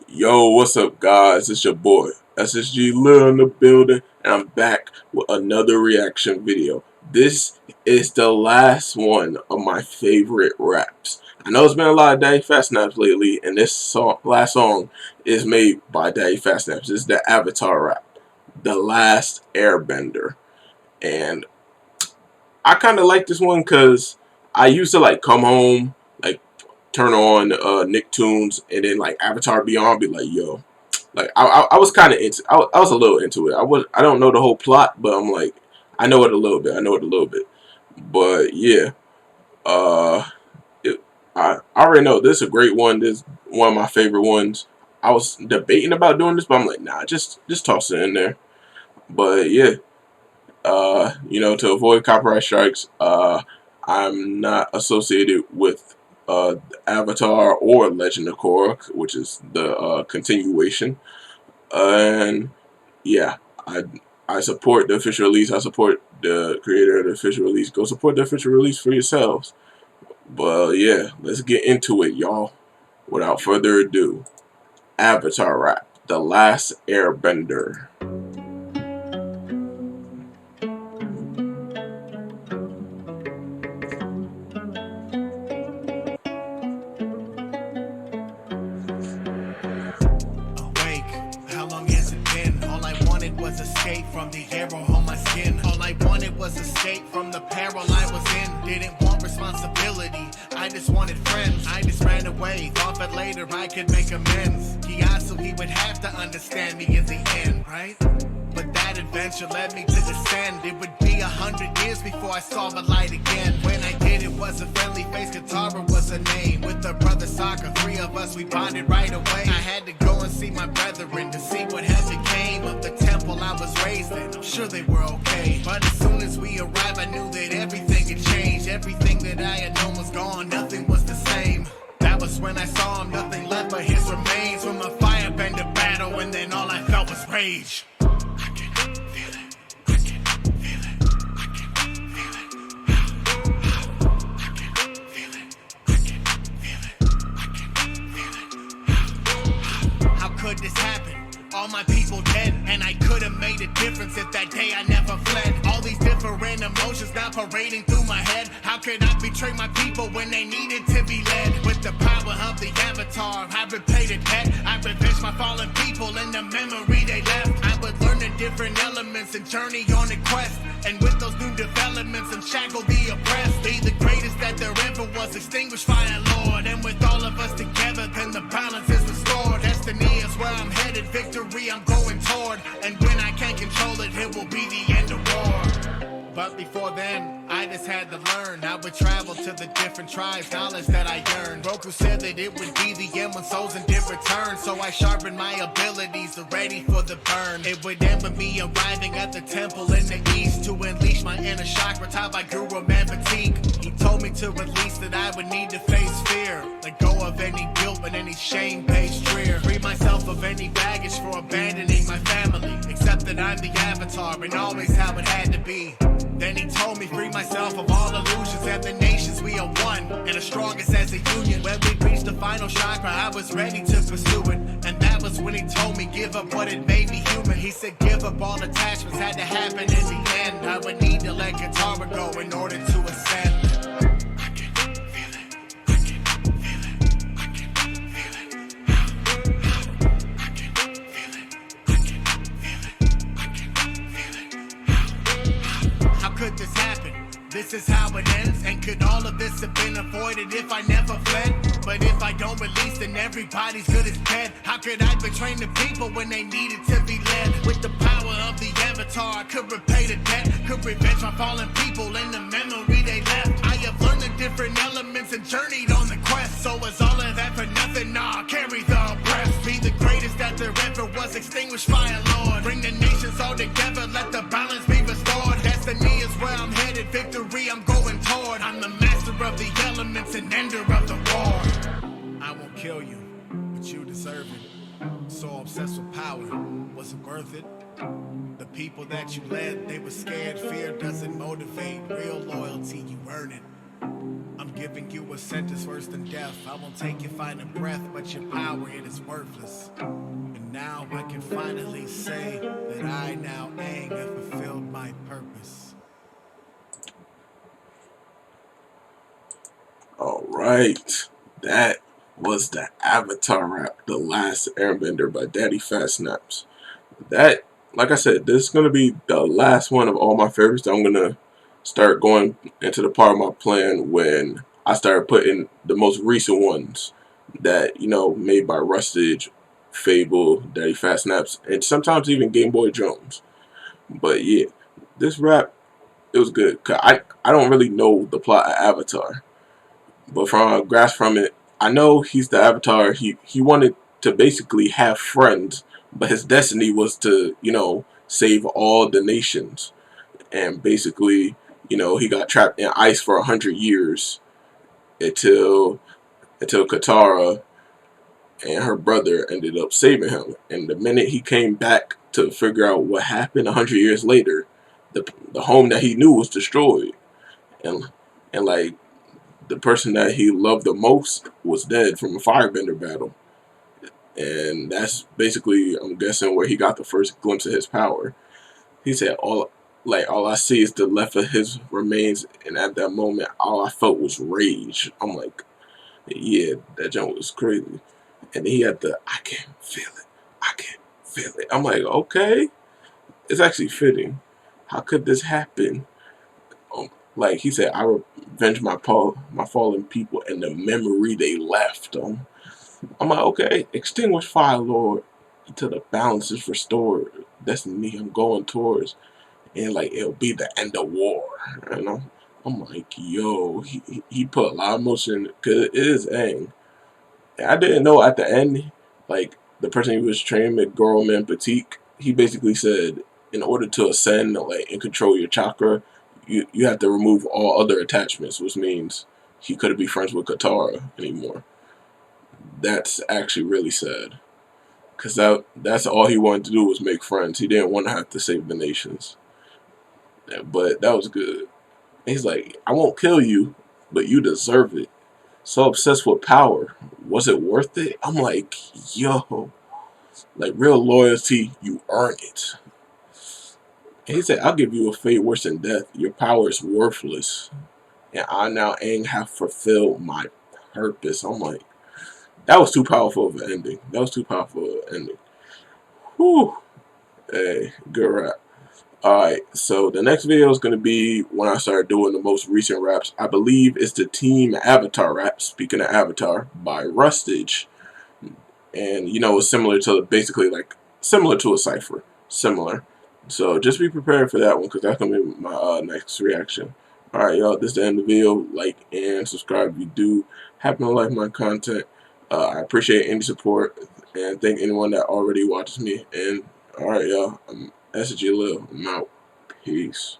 Yo, what's up, guys? It's your boy SSG Lil in the building, and I'm back with another reaction video. This is the last one of my favorite raps. I know it's been a lot of Daddyphatsnaps lately, and this last song is made by Daddyphatsnaps. It's the Avatar rap, The Last Airbender, and I kind of like this one because I used to like come home, like turn on Nicktoons, and then like Avatar Beyond, be like, yo. Like I was kind of into. I was a little into it. I don't know the whole plot, but I'm like I know it a little bit. I know it a little bit. But yeah, uh, I already know this is a great one. This is one of my favorite ones. I was debating about doing this, but I'm like, nah, just toss it in there. But yeah, to avoid copyright strikes, I'm not associated with Avatar or Legend of Korra, which is the continuation. And yeah, I support the official release. I support the creator of the official release. Go support the official release for yourselves. But yeah, let's get into it, y'all. Without further ado, Avatar rap, The Last Airbender. Was escape from the arrow on my skin. All I wanted was escape from the peril I was in. Didn't want responsibility, I just wanted friends. I just ran away, thought that later I could make amends. Kiyasu, he would have to understand me in the end, right? But that adventure led me to descend. It would be 100 years before I saw the light again. When I did, it was a friendly face, Katara was her name. With her brother Sokka, three of us, we bonded right away. I had to go and see my brethren to see what had became of the temple I was raised in. I'm sure they were okay, but as soon as we arrived, I knew that everything had changed. Everything that I had known was gone, nothing was the same. That was when I saw him, nothing left but his remains from a firebender battle, and then all I felt was rage. Could this happen? All my people dead, and I could have made a difference if that day I never fled. All these different emotions now parading through my head. How could I betray my people when they needed to be led? With the power of the Avatar, I repaid a debt. I revenged my fallen people and the memory they left. I would learn the different elements and journey on a quest. And with those new developments, unshackle the oppressed. Be the greatest that there ever was, extinguished fire, Lord. And with all of us together, then the balance is restored. Destiny is where I'm headed, victory I'm going toward. And when I can't control it, it will be the end of war. But before then, I just had to learn. I would travel to the different tribes, knowledge that I yearned. Roku said that it would be the end when souls did return. So I sharpened my abilities, ready for the burn. It would end with me arriving at the temple in the east to unleash my inner chakra taught by Guru Man Fatigue. He told me to release that I would need to face fear. Let go of any guilt and any shame-based drear. Free myself of any baggage for abandoning my family. Accept that I'm the Avatar and always how it had to be. Then he told me free myself of all illusions and the nations we are one and the strongest as a union. When we reached the final chakra, I was ready to pursue it. And that was when he told me give up what it made me human. He said give up all attachments had to happen in the end. I would need to let Katara go in order to ascend. Could this happen? This is how it ends. And could all of this have been avoided if I never fled? But if I don't release, then everybody's good as dead. How could I betray the people when they needed to be led? With the power of the Avatar, I could repay the debt. Could revenge my fallen people and the memory they left. I have learned the different elements and journeyed on the quest. So is all of that for nothing? Nah, carry the oppressed. Be the greatest that there ever was, extinguished fire, Lord. Bring the nations all together, let the balance be restored. Destiny is where I'm headed, victory I'm going toward. I'm the master of the elements and ender of the war. I won't kill you, but you deserve it. So obsessed with power, was it worth it? The people that you led, they were scared. Fear doesn't motivate, real loyalty, you earn it. I'm giving you a sentence worse than death. I won't take your final breath, but your power, it is worthless. And now I can finally say that I now Aang have fulfilled my purpose. Alright, that was the Avatar rap, The Last Airbender by Daddyphatsnaps. That, like I said, this is going to be the last one of all my favorites. I'm going to start going into the part of my plan when I start putting the most recent ones that, you know, made by Rustage, Fabvl, Daddyphatsnaps, and sometimes even GameboyJones. But yeah, this rap, it was good. 'Cause I don't really know the plot of Avatar. But from a grasp from it, I know he's the Avatar. He wanted to basically have friends, but his destiny was to, you know, save all the nations. And basically, you know, he got trapped in ice for 100 years until Katara and her brother ended up saving him. And the minute he came back to figure out what happened 100 years later, the home that he knew was destroyed. And like the person that he loved the most was dead from a firebender battle. And that's basically, I'm guessing, where he got the first glimpse of his power. He said, all I see is the left of his remains, and at that moment, all I felt was rage. I'm like, yeah, that jump was crazy. And he had I can feel it. I can feel it. I'm like, okay, it's actually fitting. How could this happen? Like he said, I revenge my fallen people and the memory they left. I'm like, okay, extinguish fire, Lord, until the balance is restored. That's me. I'm going towards, and like it'll be the end of war. And I'm like, yo, he put a lot of emotion because it is Aang. And I didn't know at the end, like the person he was training, McGorman Batik, he basically said, in order to ascend, like and control your chakra, you have to remove all other attachments, which means he couldn't be friends with Katara anymore. That's actually really sad. Because that's all he wanted to do was make friends. He didn't want to have to save the nations. Yeah, but that was good. And he's like, I won't kill you, but you deserve it. So obsessed with power. Was it worth it? I'm like, yo. Like, real loyalty, you earn it. And he said, I'll give you a fate worse than death. Your power is worthless. And I now Aang have fulfilled my purpose. I'm like, that was too powerful of an ending. That was too powerful of an ending. Whew. Hey, good rap. Alright, so the next video is going to be when I start doing the most recent raps. I believe it's the Team Avatar rap, speaking of Avatar, by Rustage. And, you know, it's similar to, basically, like, similar to a cypher. Similar. So just be prepared for that one, because that's going to be my next reaction. Alright, y'all, this is the end of the video. Like and subscribe if you do happen to like my content. I appreciate any support, and thank anyone that already watches me. And, alright, y'all, I'm SSG Lil. I'm out. Peace.